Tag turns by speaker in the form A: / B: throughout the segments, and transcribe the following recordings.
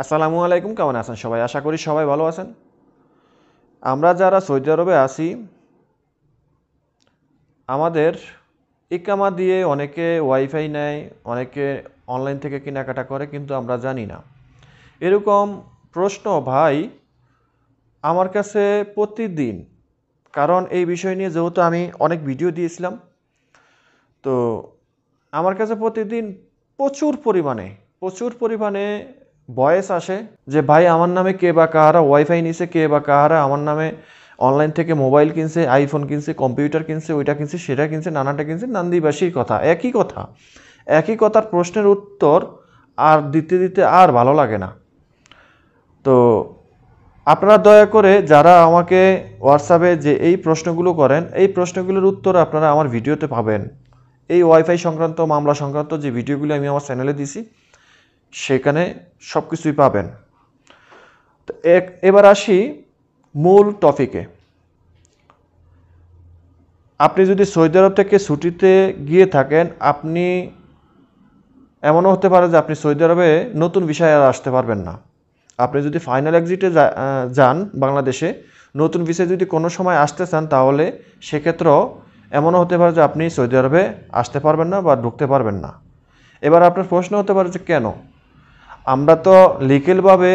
A: আসসালামু আলাইকুম, কেমন আছেন সবাই? আশা করি সবাই ভালো আছেন। আমরা যারা সৌদি আরবে আছি, আমাদের ইকামা দিয়ে অনেকে ওয়াইফাই নেয়, অনেকে অনলাইন থেকে কেনাকাটা করে, কিন্তু আমরা জানি না। এরকম প্রশ্ন ভাই আমার কাছে প্রতিদিন, কারণ এই বিষয় নিয়ে যেহেতু আমি অনেক ভিডিও দিয়েছিলাম, তো আমার কাছে প্রতিদিন প্রচুর পরিমাণে ভয়েস আসে যে ভাই আমার নামে কে বা কাহারা ওয়াইফাই নিছে, কে বা কাহারা আমার নামে অনলাইন থেকে মোবাইল কিনছে, আইফোন কিনছে, কম্পিউটার কিনছে, ওইটা কিনছে, সেটা কিনছে, নানাটা কিনছে। নান্দিবাসীর কথা, একই কথার প্রশ্নের উত্তর আর দিতে দিতে আর ভালো লাগে না। তো আপনারা দয়া করে যারা আমাকে হোয়াটসঅ্যাপে যে এই প্রশ্নগুলো করেন, এই প্রশ্নগুলোর উত্তর আপনারা আমার ভিডিওতে পাবেন। এই ওয়াইফাই সংক্রান্ত, মামলা সংক্রান্ত যে ভিডিওগুলো আমি আমার চ্যানেলে দিছি, সেখানে সব কিছুই পাবেন। তো এবার আসি মূল টপিকে। আপনি যদি সৌদি আরব থেকে ছুটিতে গিয়ে থাকেন, আপনি এমনও হতে পারে যে আপনি সৌদি আরবে নতুন ভিসায় আর আসতে পারবেন না। আপনি যদি ফাইনাল এক্সিটে যান বাংলাদেশে, নতুন ভিসায় যদি কোনো সময় আসতে চান, তাহলে সেক্ষেত্রেও এমনও হতে পারে যে আপনি সৌদি আরবে আসতে পারবেন না বা ঢুকতে পারবেন না। এবার আপনার প্রশ্ন হতে পারে যে কেন? আমরা তো লিগেলভাবে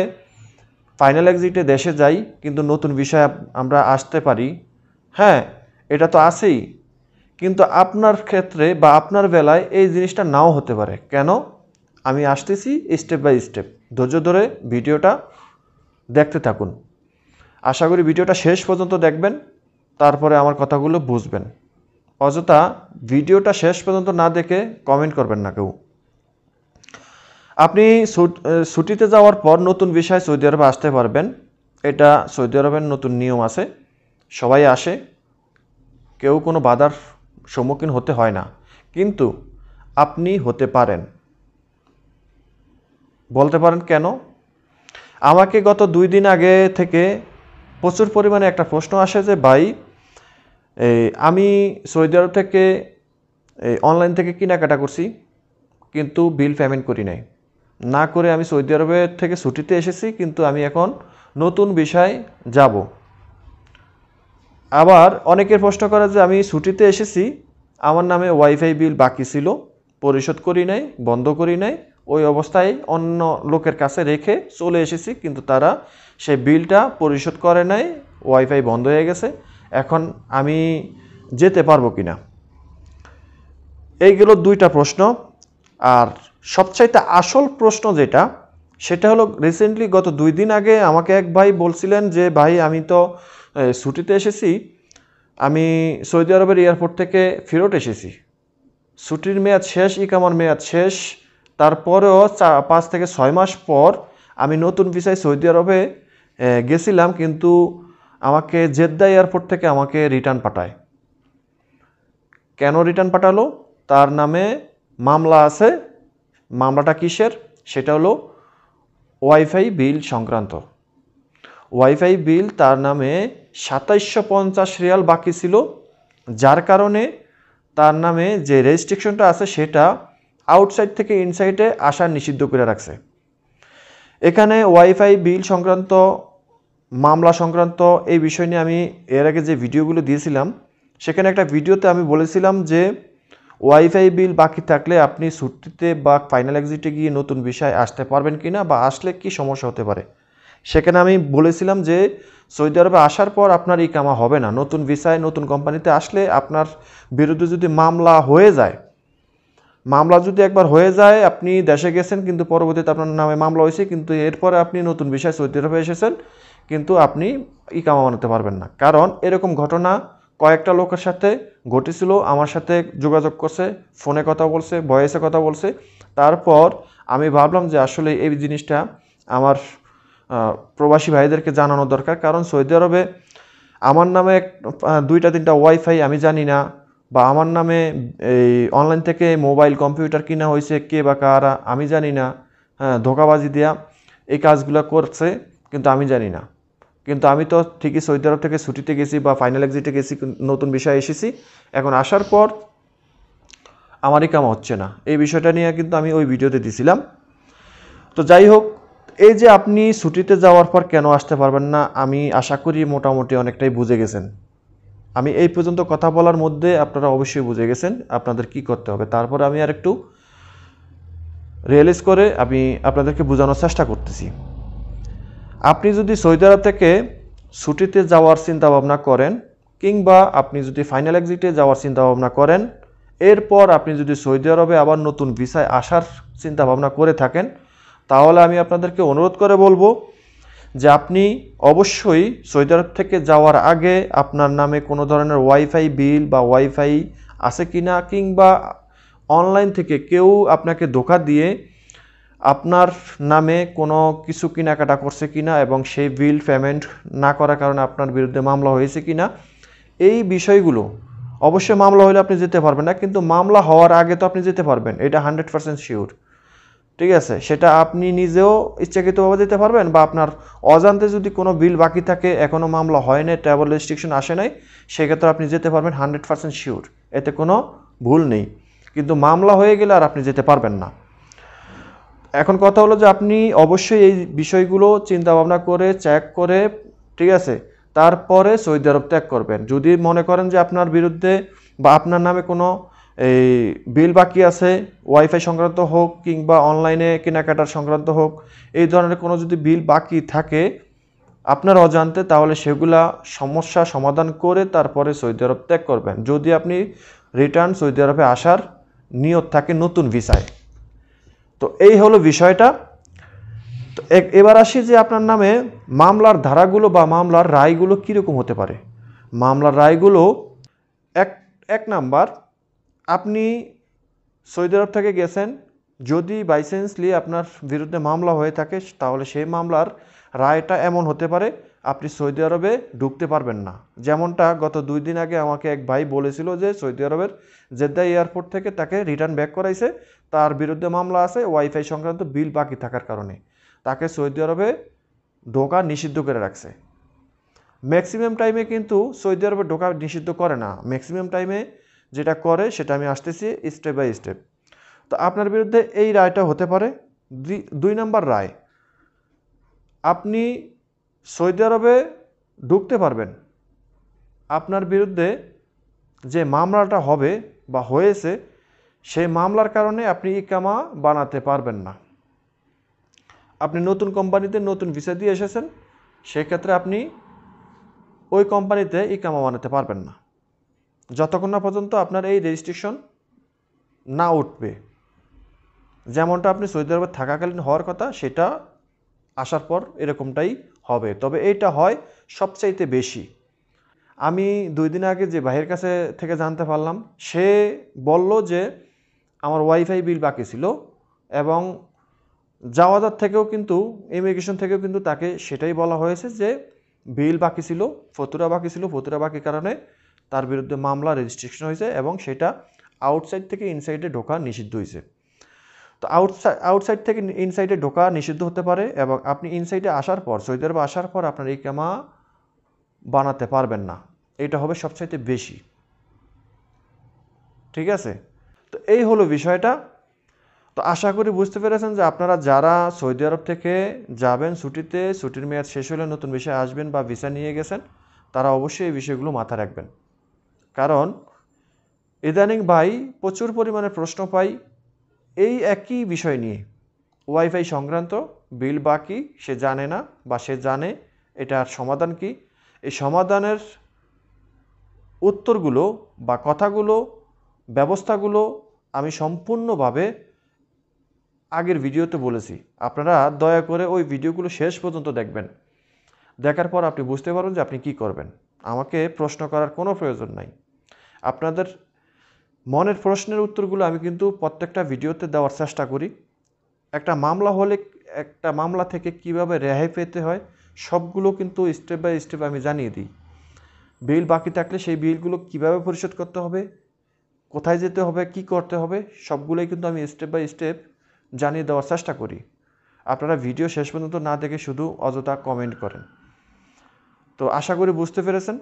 A: ফাইনাল এক্সিটে দেশে যাই, কিন্তু নতুন ভিসায় আমরা আসতে পারি। হ্যাঁ, এটা তো আছেই, কিন্তু আপনার ক্ষেত্রে বা আপনার বেলায় এই জিনিসটা নাও হতে পারে। কেন? আমি আসতেছি স্টেপ বাই স্টেপ। ধৈর্য ধরে ভিডিওটা দেখতে থাকুন। আশা করি ভিডিওটা শেষ পর্যন্ত দেখবেন, তারপরে আমার কথাগুলো বুঝবেন। অযথা ভিডিওটা শেষ পর্যন্ত না দেখে কমেন্ট করবেন না কেউ। আপনি ছুটিতে যাওয়ার পর নতুন ভিসায় সৌদি আরবে আসতে পারবেন। এটা সৌদি আরবের নতুন নিয়ম আছে, সবাই আসে, কেউ কোনো বাধার সম্মুখীন হতে হয় না। কিন্তু আপনি হতে পারেন। বলতে পারেন কেন? আমাকে গত 2 দিন আগে থেকে প্রচুর পরিমাণে একটা প্রশ্ন আসে যে ভাই, আমি সৌদি আরব থেকে অনলাইন থেকে কেনাকাটা করছি, কিন্তু বিল পেমেন্ট করি নাই। না করে আমি সৌদি আরবের থেকে ছুটিতে এসেছি, কিন্তু আমি এখন নতুন ভিসায় যাব। আবার অনেকের প্রশ্ন করে যে আমি ছুটিতে এসেছি, আমার নামে ওয়াইফাই বিল বাকি ছিল, পরিশোধ করি নাই, বন্ধ করি নাই, ওই অবস্থায় অন্য লোকের কাছে রেখে চলে এসেছি, কিন্তু তারা সেই বিলটা পরিশোধ করে নাই, ওয়াইফাই বন্ধ হয়ে গেছে। এখন আমি যেতে পারবো কিনা? এইগুলো 2টা প্রশ্ন। আর সবচাইতে আসল প্রশ্ন যেটা, সেটা হলো রিসেন্টলি গত 2 দিন আগে আমাকে এক ভাই বলছিলেন যে ভাই আমি তো ছুটিতে এসেছি, আমি সৌদি আরবের এয়ারপোর্ট থেকে ফেরত এসেছি, ছুটির মেয়াদ শেষ, ইকামার মেয়াদ শেষ, তারপরেও 5 থেকে 6 মাস পর আমি নতুন ভিসায় সৌদি আরবে গেছিলাম, কিন্তু আমাকে জেদ্দা এয়ারপোর্ট থেকে আমাকে রিটার্ন পাঠায়। কেন রিটার্ন পাঠালো? তার নামে মামলা আছে। মামলাটা কিসের? সেটা হলো ওয়াইফাই বিল সংক্রান্ত। ওয়াইফাই বিল তার নামে 2750 রিয়াল বাকি ছিল, যার কারণে তার নামে যে রেস্ট্রিকশনটা আছে সেটা আউটসাইড থেকে ইনসাইডে আসা নিষিদ্ধ করে রাখছে। এখানে ওয়াইফাই বিল সংক্রান্ত, মামলা সংক্রান্ত এই বিষয় নিয়ে আমি এর আগে যে ভিডিওগুলো দিয়েছিলাম, সেখানে একটা ভিডিওতে আমি বলেছিলাম যে ওয়াইফাই বিল বাকি থাকলে আপনি ছুটিতে বা ফাইনাল এক্সিটে গিয়ে নতুন ভিসায় আসতে পারবেন কি না, বা আসলে কি সমস্যা হতে পারে। সেখানে আমি বলেছিলাম যে সৌদি আরবে আসার পর আপনার ইকামা হবে না। নতুন ভিসায় নতুন কোম্পানিতে আসলে আপনার বিরুদ্ধে যদি মামলা হয়ে যায়, যদি একবার হয়ে যায়, আপনি দেশে গেছেন কিন্তু পরবর্তীতে আপনার নামে মামলা হয়েছে, কিন্তু এরপরে আপনি নতুন ভিসায় সৌদি আরবে এসেছেন, কিন্তু আপনি ইকামা বানাতে পারবেন না। কারণ এরকম ঘটনা কয়েকটা লোকের সাথে ঘটেছিল, আমার সাথে যোগাযোগ করছে, ফোনে কথা বলছে, ভয়েসে কথা বলছে। তারপর আমি ভাবলাম যে আসলে এই জিনিসটা আমার প্রবাসী ভাইদেরকে জানানো দরকার। কারণ সৌদি আরবে আমার নামে 2-3টা ওয়াইফাই আমি জানি না, বা আমার নামে এই অনলাইন থেকে মোবাইল কম্পিউটার কিনা হয়েছে কে বা কারা আমি জানি না। হ্যাঁ, ধোঁকাবাজি দেওয়া এই কাজগুলো করছে, কিন্তু আমি জানি না। কিন্তু আমি তো ঠিকই সৌদি আরব থেকে ছুটিতে গেছি বা ফাইনাল এক্সিটে গেছি, নতুন বিষয়ে এসেছি। এখন আসার পর আমারই কাম হচ্ছে না, এই বিষয়টা নিয়ে কিন্তু আমি ওই ভিডিওতে দিছিলাম। তো যাই হোক, এই যে আপনি ছুটিতে যাওয়ার পর কেন আসতে পারবেন না, আমি আশা করি মোটামুটি অনেকটাই বুঝে গেছেন। আমি এই পর্যন্ত কথা বলার মধ্যে আপনারা অবশ্যই বুঝে গেছেন আপনাদের কি করতে হবে। তারপরে আমি আর একটু রিয়েলাইজ করে আমি আপনাদেরকে বোঝানোর চেষ্টা করতেছি। আপনি যদি সৌদি আরব থেকে ছুটিতে যাওয়ার চিন্তা ভাবনা করেন, কিংবা আপনি যদি ফাইনাল এক্সিটে যাওয়ার চিন্তা ভাবনা করেন, এরপর আপনি যদি সৌদি আরবে আবার নতুন ভিসায় আসার চিন্তা ভাবনা করে থাকেন, তাহলে আমি আপনাদেরকে অনুরোধ করে বলবো যে আপনি অবশ্যই সৌদি আরব থেকে যাওয়ার আগে আপনার নামে কোনো ধরনের ওয়াইফাই বিল বা ওয়াইফাই আছে কিনা, কিংবা অনলাইন থেকে কেউ আপনাকে ধোঁকা দিয়ে আপনার নামে কোনো কিছু কেনাকাটা করছে কিনা এবং সেই বিল পেমেন্ট না করার কারণে আপনার বিরুদ্ধে মামলা হয়েছে কিনা, এই বিষয়গুলো অবশ্যই মামলা হলে আপনি যেতে পারবেন না, কিন্তু মামলা হওয়ার আগে তো আপনি যেতে পারবেন, এটা 100% শিওর। ঠিক আছে, সেটা আপনি নিজেও ইচ্ছাকৃতভাবে যেতে পারবেন, বা আপনার অজান্তে যদি কোনো বিল বাকি থাকে, এখনও মামলা হয় নাই, ট্রাভেল রেস্ট্রিকশন আসে নাই, সেক্ষেত্রে আপনি যেতে পারবেন 100% শিওর, এতে কোনো ভুল নেই। কিন্তু মামলা হয়ে গেলে আর আপনি যেতে পারবেন না। এখন কথা হলো যে আপনি অবশ্যই এই বিষয়গুলো চিন্তা ভাবনা করে চেক করে, ঠিক আছে, তারপরে সৌদি আরব ত্যাগ করবেন। যদি মনে করেন যে আপনার বিরুদ্ধে বা আপনার নামে কোনো এই বিল বাকি আছে, ওয়াইফাই সংক্রান্ত হোক কিংবা অনলাইনে কেনাকাটার সংক্রান্ত হোক, এই ধরনের কোনো যদি বিল বাকি থাকে আপনার অজান্তে, তাহলে সেগুলা সমস্যা সমাধান করে তারপরে সৌদি আরব ত্যাগ করবেন, যদি আপনি রিটার্ন সৌদি আরবে আসার নিয়ত থাকে নতুন ভিসায়। তো এই হলো বিষয়টা। তো এবার আসি যে আপনার নামে মামলার ধারাগুলো বা মামলার রায়গুলো কীরকম হতে পারে। মামলার রায়গুলো এক এক নাম্বার, আপনি সৌদি আরব থেকে গেছেন, যদি বাইচান্সলি আপনার বিরুদ্ধে মামলা হয়ে থাকে, তাহলে সেই মামলার রায়টা এমন হতে পারে আপনি সৌদি আরবে ঢুকতে পারবেন না। যেমনটা গত 2 দিন আগে আমাকে এক ভাই বলেছিল যে সৌদি আরবের জেদ্দা এয়ারপোর্ট থেকে তাকে রিটার্ন ব্যাক করাইছে, তার বিরুদ্ধে মামলা আছে ওয়াইফাই সংক্রান্ত বিল বাকি থাকার কারণে, তাকে সৌদি আরবে ঢোকা নিষিদ্ধ করে রাখছে। ম্যাক্সিমাম টাইমে কিন্তু সৌদি আরবে ঢোকা নিষিদ্ধ করে না, ম্যাক্সিমাম টাইমে যেটা করে সেটা আমি আসতেছি স্টেপ বাই স্টেপ। তো আপনার বিরুদ্ধে এই রায়টা হতে পারে। 2 নম্বর রায়, আপনি সৌদি আরবে ঢুকতে পারবেন, আপনার বিরুদ্ধে যে মামলাটা হবে বা হয়েছে সেই মামলার কারণে আপনি ইকামা বানাতে পারবেন না। আপনি নতুন কোম্পানিতে নতুন ভিসা দিয়ে এসেছেন, সেক্ষেত্রে আপনি ওই কোম্পানিতে ইকামা বানাতে পারবেন না যতক্ষণ না পর্যন্ত আপনার এই রেজিস্ট্রেশন না উঠবে। যেমনটা আপনি সৌদি আরবে থাকাকালীন হওয়ার কথা, সেটা আসার পর এরকমটাই হবে, তবে এইটা হয় সবচাইতে বেশি। আমি 2 দিন আগে যে ভাইয়ের কাছে থেকে জানতে পারলাম, সে বলল যে আমার ওয়াইফাই বিল বাকি ছিল, এবং যাওয়াজার থেকেও কিন্তু ইমিগ্রেশন থেকেও কিন্তু তাকে সেটাই বলা হয়েছে যে বিল বাকি ছিল, ফতুরা বাকি ছিল, ফতুরা বাকি কারণে তার বিরুদ্ধে মামলা রেজিস্ট্রেশন হয়েছে, এবং সেটা আউটসাইড থেকে ইনসাইডে ঢোকা নিষিদ্ধ হয়েছে। তো আউটসাইড থেকে ইনসাইডে ঢোকা নিষিদ্ধ হতে পারে, এবং আপনি ইনসাইডে আসার পর, সৌদি আরবে আসার পর আপনার ইকামা বানাতে পারবেন না, এটা হবে সবচাইতে বেশি। ঠিক আছে, তো এই হলো বিষয়টা। তো আশা করি বুঝতে পেরেছেন যে আপনারা যারা সৌদি আরব থেকে যাবেন ছুটিতে, ছুটির মেয়াদ শেষ হলে নতুন ভিসায় আসবেন বা ভিসা নিয়ে গেছেন, তারা অবশ্যই এই বিষয়গুলো মাথায় রাখবেন। কারণ ইদানিং ভাই প্রচুর পরিমাণে প্রশ্ন পাই এই একই বিষয় নিয়ে, ওয়াইফাই সংক্রান্ত বিল বাকি, সে জানে না বা সে জানে, এটার সমাধান কি। এই সমাধানের উত্তরগুলো বা কথাগুলো, ব্যবস্থাগুলো আমি সম্পূর্ণভাবে আগের ভিডিওতে বলেছি। আপনারা দয়া করে ওই ভিডিওগুলো শেষ পর্যন্ত দেখবেন, দেখার পর আপনি বুঝতে পারবেন যে আপনি কি করবেন। আমাকে প্রশ্ন করার কোনো প্রয়োজন নাই। আপনাদের মনের প্রশ্নের উত্তরগুলো আমি কিন্তু প্রত্যেকটা ভিডিওতে দেওয়ার চেষ্টা করি। একটা মামলা হলে একটা মামলা থেকে কিভাবে রেহাই পেতে হয় সবগুলো কিন্তু স্টেপ বাই স্টেপ আমি জানিয়ে দিই। বিল বাকি থাকলে সেই বিলগুলো কিভাবে পরিশোধ করতে হবে, কোথায় যেতে হবে, কি করতে হবে, সবগুলোই কিন্তু আমি স্টেপ বাই স্টেপ জানিয়ে দেওয়ার চেষ্টা করি। আপনারা ভিডিও শেষ পর্যন্ত না দেখে শুধু অযথা কমেন্ট করেন। তো আশা করি বুঝতে পেরেছেন।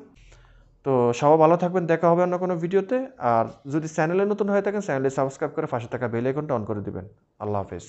A: তো সবাই ভালো থাকবেন, দেখা হবে অন্য কোনো ভিডিওতে। আর যদি চ্যানেলে নতুন হয়ে থাকেন, চ্যানেলে সাবস্ক্রাইব করে পাশে থাকা বেল আইকনটা অন করে দিবেন। আল্লাহ হাফেজ।